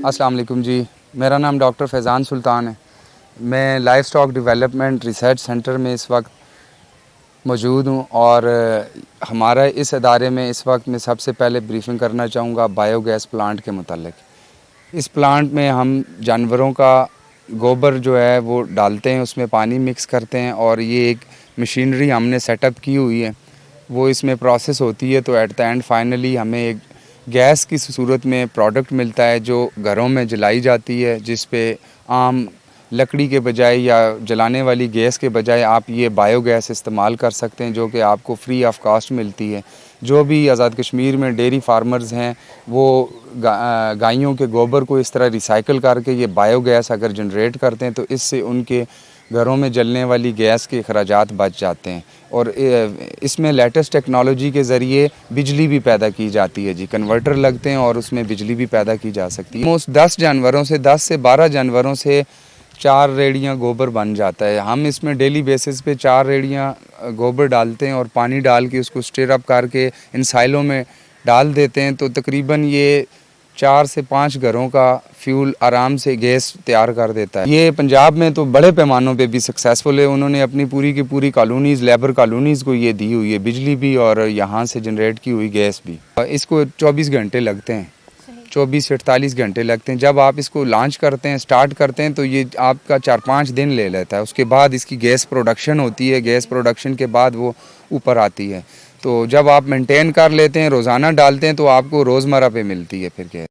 अस्सलाम वालेकुम जी, मेरा नाम डॉक्टर फैज़ान सुल्तान है। मैं life stock development research centre में इस वक्त मौजूद हूँ और हमारा इस अदारे में इस वक्त मैं सबसे पहले ब्रीफिंग करना चाहूँगा बायोगैस प्लांट के मुतालिक। इस प्लांट में हम जानवरों का गोबर जो है वो डालते हैं, उसमें पानी मिक्स करते हैं और ये एक मशीनरी हमने सेटअप की हुई है, वो इसमें प्रोसेस होती है। तो एट द एंड फाइनली हमें एक गैस की सूरत में प्रोडक्ट मिलता है जो घरों में जलाई जाती है, जिस पे आम लकड़ी के बजाय या जलाने वाली गैस के बजाय आप ये बायोगैस इस्तेमाल कर सकते हैं, जो कि आपको फ्री ऑफ कास्ट मिलती है। जो भी आज़ाद कश्मीर में डेयरी फार्मर्स हैं वो गायों के गोबर को इस तरह रिसाइकल करके ये बायोगैस अगर जनरेट करते हैं तो इससे उनके घरों में जलने वाली गैस के अखराजात बच जाते हैं। और इसमें लेटेस्ट टेक्नोलॉजी के ज़रिए बिजली भी पैदा की जाती है जी, कन्वर्टर लगते हैं और उसमें बिजली भी पैदा की जा सकती है। मोस्ट 10 से 12 जानवरों से 4 रेड़ियाँ गोबर बन जाता है। हम इसमें डेली बेसिस पे 4 रेड़ियाँ गोबर डालते हैं और पानी डाल के उसको स्टिर अप करके इन साइलों में डाल देते हैं, तो तकरीबन ये 4 से 5 घरों का फ्यूल आराम से गैस तैयार कर देता है। ये पंजाब में तो बड़े पैमानों पे भी सक्सेसफुल है। उन्होंने अपनी पूरी की पूरी कॉलोनीज़, लेबर कॉलोनीज़ को ये दी हुई है, बिजली भी और यहाँ से जनरेट की हुई गैस भी। इसको 24 घंटे लगते हैं, 24 से 48 घंटे लगते हैं। जब आप इसको लॉन्च करते हैं, स्टार्ट करते हैं, तो ये आपका 4-5 दिन ले लेता है। उसके बाद इसकी गैस प्रोडक्शन होती है, गैस प्रोडक्शन के बाद वो ऊपर आती है। तो जब आप मेंटेन कर लेते हैं, रोज़ाना डालते हैं, तो आपको रोज़मर्रा पे मिलती है फिर गैस।